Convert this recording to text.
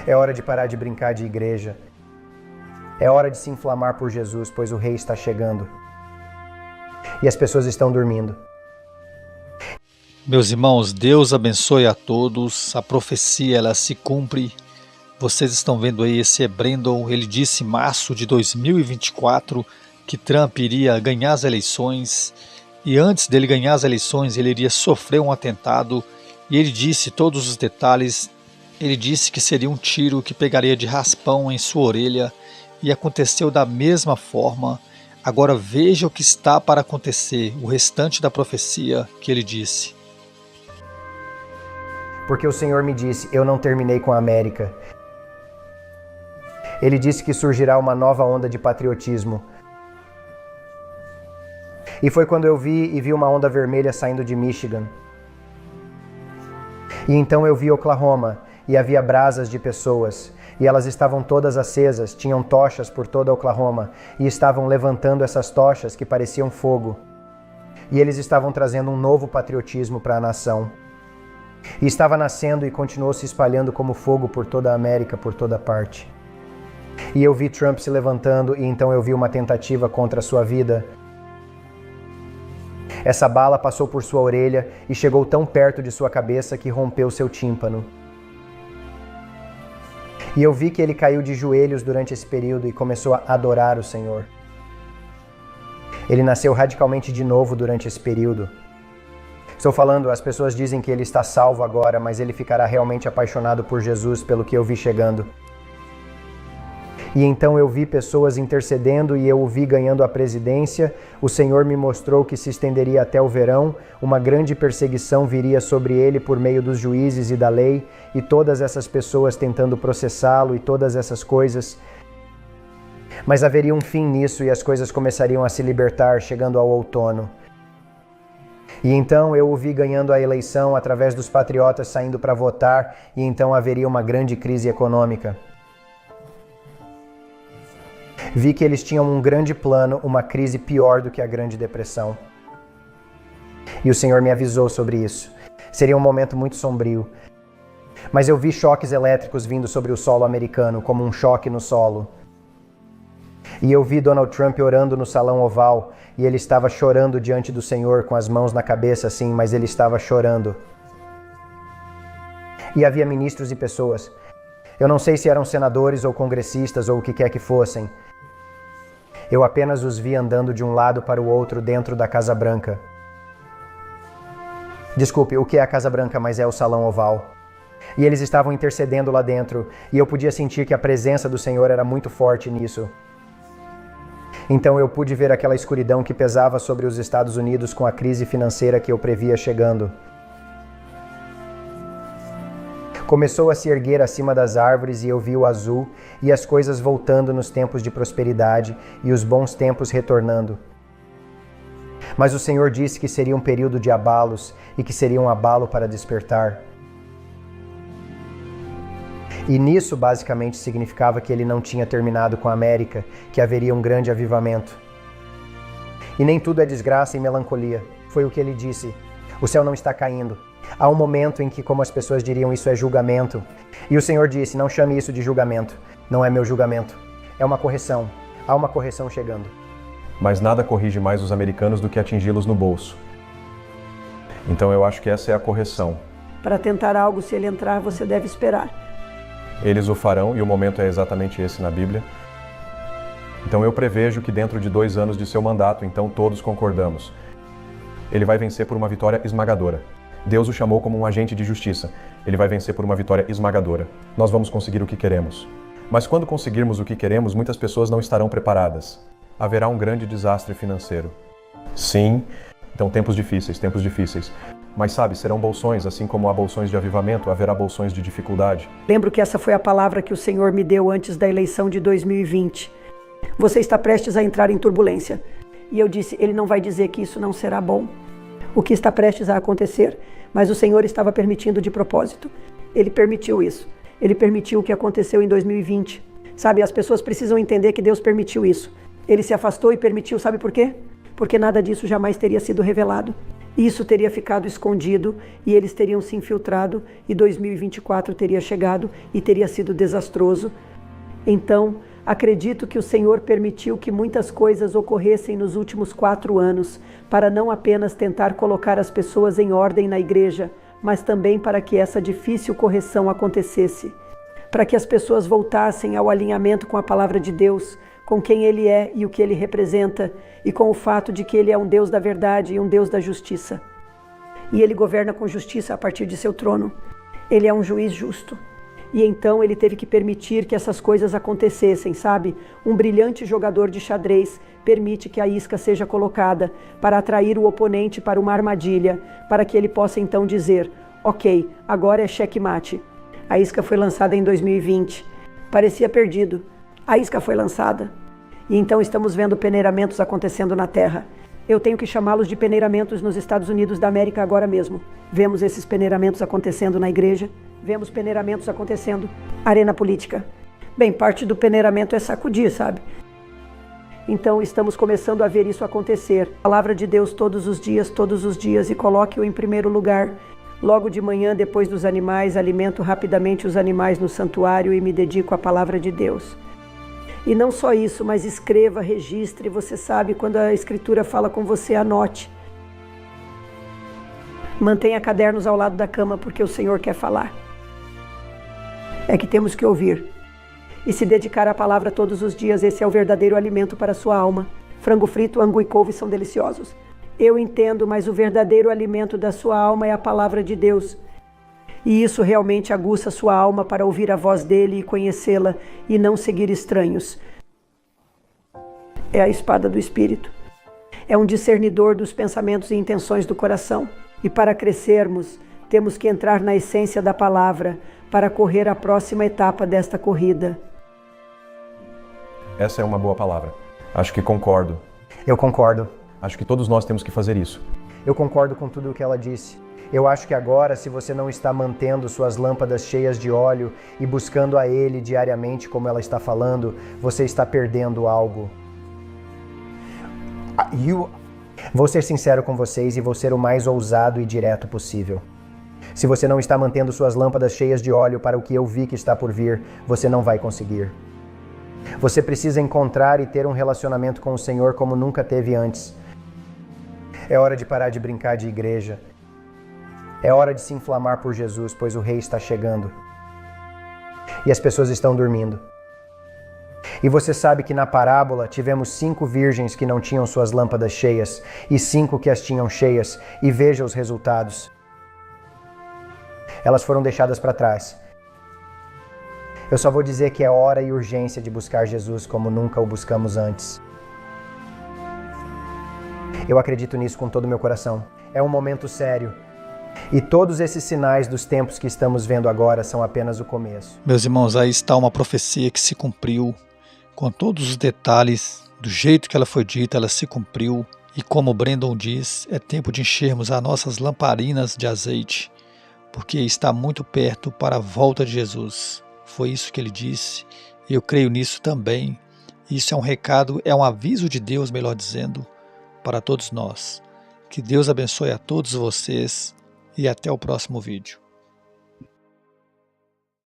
É hora de parar de brincar de igreja. É hora de se inflamar por Jesus, pois o Rei está chegando. E as pessoas estão dormindo. Meus irmãos, Deus abençoe a todos. A profecia, ela se cumpre. Vocês estão vendo aí esse Brandon, ele disse em março de 2024 que Trump iria ganhar as eleições. E antes dele ganhar as eleições, ele iria sofrer um atentado. E ele disse todos os detalhes. Ele disse que seria um tiro que pegaria de raspão em sua orelha. E aconteceu da mesma forma. Agora veja o que está para acontecer, o restante da profecia que ele disse. Porque o Senhor me disse, eu não terminei com a América. Ele disse que surgirá uma nova onda de patriotismo. E foi quando eu vi uma onda vermelha saindo de Michigan. E então eu vi Oklahoma, e havia brasas de pessoas. E elas estavam todas acesas, tinham tochas por toda Oklahoma, e estavam levantando essas tochas que pareciam fogo. E eles estavam trazendo um novo patriotismo para a nação. E estava nascendo e continuou se espalhando como fogo por toda a América, por toda parte. E eu vi Trump se levantando, e então eu vi uma tentativa contra a sua vida. Essa bala passou por sua orelha e chegou tão perto de sua cabeça que rompeu seu tímpano. E eu vi que ele caiu de joelhos durante esse período e começou a adorar o Senhor. Ele nasceu radicalmente de novo durante esse período. Estou falando, as pessoas dizem que ele está salvo agora, mas ele ficará realmente apaixonado por Jesus, pelo que eu vi chegando. E então eu vi pessoas intercedendo e eu o vi ganhando a presidência. O Senhor me mostrou que se estenderia até o verão, uma grande perseguição viria sobre ele por meio dos juízes e da lei, e todas essas pessoas tentando processá-lo e todas essas coisas. Mas haveria um fim nisso e as coisas começariam a se libertar, chegando ao outono. E então eu o vi ganhando a eleição através dos patriotas saindo para votar, e então haveria uma grande crise econômica. Vi que eles tinham um grande plano, uma crise pior do que a Grande Depressão. E o Senhor me avisou sobre isso. Seria um momento muito sombrio. Mas eu vi choques elétricos vindo sobre o solo americano, como um choque no solo. E eu vi Donald Trump orando no Salão Oval, e ele estava chorando diante do Senhor, com as mãos na cabeça assim, mas ele estava chorando. E havia ministros e pessoas. Eu não sei se eram senadores ou congressistas ou o que quer que fossem. Eu apenas os vi andando de um lado para o outro dentro da Casa Branca. Desculpe, o que é a Casa Branca, mas é o Salão Oval. E eles estavam intercedendo lá dentro, e eu podia sentir que a presença do Senhor era muito forte nisso. Então eu pude ver aquela escuridão que pesava sobre os Estados Unidos com a crise financeira que eu previa chegando. Começou a se erguer acima das árvores e eu vi o azul e as coisas voltando nos tempos de prosperidade e os bons tempos retornando. Mas o Senhor disse que seria um período de abalos e que seria um abalo para despertar. E nisso basicamente significava que ele não tinha terminado com a América, que haveria um grande avivamento. E nem tudo é desgraça e melancolia. Foi o que ele disse. O céu não está caindo. Há um momento em que, como as pessoas diriam, isso é julgamento. E o Senhor disse, não chame isso de julgamento. Não é meu julgamento. É uma correção. Há uma correção chegando. Mas nada corrige mais os americanos do que atingi-los no bolso. Então eu acho que essa é a correção. Para tentar algo, se ele entrar, você deve esperar. Eles o farão, e o momento é exatamente esse na Bíblia. Então eu prevejo que dentro de 2 anos de seu mandato, então todos concordamos, ele vai vencer por uma vitória esmagadora. Deus o chamou como um agente de justiça. Ele vai vencer por uma vitória esmagadora. Nós vamos conseguir o que queremos. Mas quando conseguirmos o que queremos, muitas pessoas não estarão preparadas. Haverá um grande desastre financeiro. Sim, então tempos difíceis. Mas sabe, serão bolsões, assim como há bolsões de avivamento, haverá bolsões de dificuldade. Lembro que essa foi a palavra que o Senhor me deu antes da eleição de 2020. Você está prestes a entrar em turbulência. E eu disse, ele não vai dizer que isso não será bom. O que está prestes a acontecer, mas o Senhor estava permitindo de propósito. Ele permitiu isso. Ele permitiu o que aconteceu em 2020. Sabe, as pessoas precisam entender que Deus permitiu isso. Ele se afastou e permitiu, sabe por quê? Porque nada disso jamais teria sido revelado. Isso teria ficado escondido e eles teriam se infiltrado e 2024 teria chegado e teria sido desastroso. Então, acredito que o Senhor permitiu que muitas coisas ocorressem nos últimos 4 anos para não apenas tentar colocar as pessoas em ordem na igreja, mas também para que essa difícil correção acontecesse, para que as pessoas voltassem ao alinhamento com a palavra de Deus, com quem Ele é e o que Ele representa, e com o fato de que Ele é um Deus da verdade e um Deus da justiça. E Ele governa com justiça a partir de seu trono. Ele é um juiz justo. E então Ele teve que permitir que essas coisas acontecessem, sabe? Um brilhante jogador de xadrez permite que a isca seja colocada para atrair o oponente para uma armadilha, para que ele possa então dizer, ok, agora é checkmate. A isca foi lançada em 2020. Parecia perdido. A isca foi lançada. E então estamos vendo peneiramentos acontecendo na Terra. Eu tenho que chamá-los de peneiramentos nos Estados Unidos da América agora mesmo. Vemos esses peneiramentos acontecendo na igreja. Vemos peneiramentos acontecendo. Arena política. Bem, parte do peneiramento é sacudir, sabe? Então estamos começando a ver isso acontecer. A palavra de Deus todos os dias, e coloque-o em primeiro lugar. Logo de manhã, depois dos animais, alimento rapidamente os animais no santuário e me dedico à palavra de Deus. E não só isso, mas escreva, registre, você sabe, quando a Escritura fala com você, anote. Mantenha cadernos ao lado da cama, porque o Senhor quer falar. É que temos que ouvir. E se dedicar à palavra todos os dias, esse é o verdadeiro alimento para a sua alma. Frango frito, angu e couve são deliciosos. Eu entendo, mas o verdadeiro alimento da sua alma é a palavra de Deus. E isso realmente aguça sua alma para ouvir a voz dele e conhecê-la e não seguir estranhos. É a espada do Espírito. É um discernidor dos pensamentos e intenções do coração. E para crescermos, temos que entrar na essência da palavra para correr a próxima etapa desta corrida. Essa é uma boa palavra. Acho que concordo. Eu concordo. Acho que todos nós temos que fazer isso. Eu concordo com tudo o que ela disse. Eu acho que agora, se você não está mantendo suas lâmpadas cheias de óleo e buscando a Ele diariamente, como ela está falando, você está perdendo algo. Vou ser sincero com vocês e vou ser o mais ousado e direto possível. Se você não está mantendo suas lâmpadas cheias de óleo para o que eu vi que está por vir, você não vai conseguir. Você precisa encontrar e ter um relacionamento com o Senhor como nunca teve antes. É hora de parar de brincar de igreja. É hora de se inflamar por Jesus, pois o Rei está chegando. E as pessoas estão dormindo. E você sabe que na parábola tivemos 5 virgens que não tinham suas lâmpadas cheias e 5 que as tinham cheias, e veja os resultados. Elas foram deixadas para trás. Eu só vou dizer que é hora e urgência de buscar Jesus como nunca o buscamos antes. Eu acredito nisso com todo o meu coração. É um momento sério. E todos esses sinais dos tempos que estamos vendo agora são apenas o começo. Meus irmãos, aí está uma profecia que se cumpriu, com todos os detalhes, do jeito que ela foi dita, ela se cumpriu. E como Brandon diz, é tempo de enchermos as nossas lamparinas de azeite, porque está muito perto para a volta de Jesus. Foi isso que ele disse, e eu creio nisso também. Isso é um recado, é um aviso de Deus, melhor dizendo, para todos nós. Que Deus abençoe a todos vocês e até o próximo vídeo.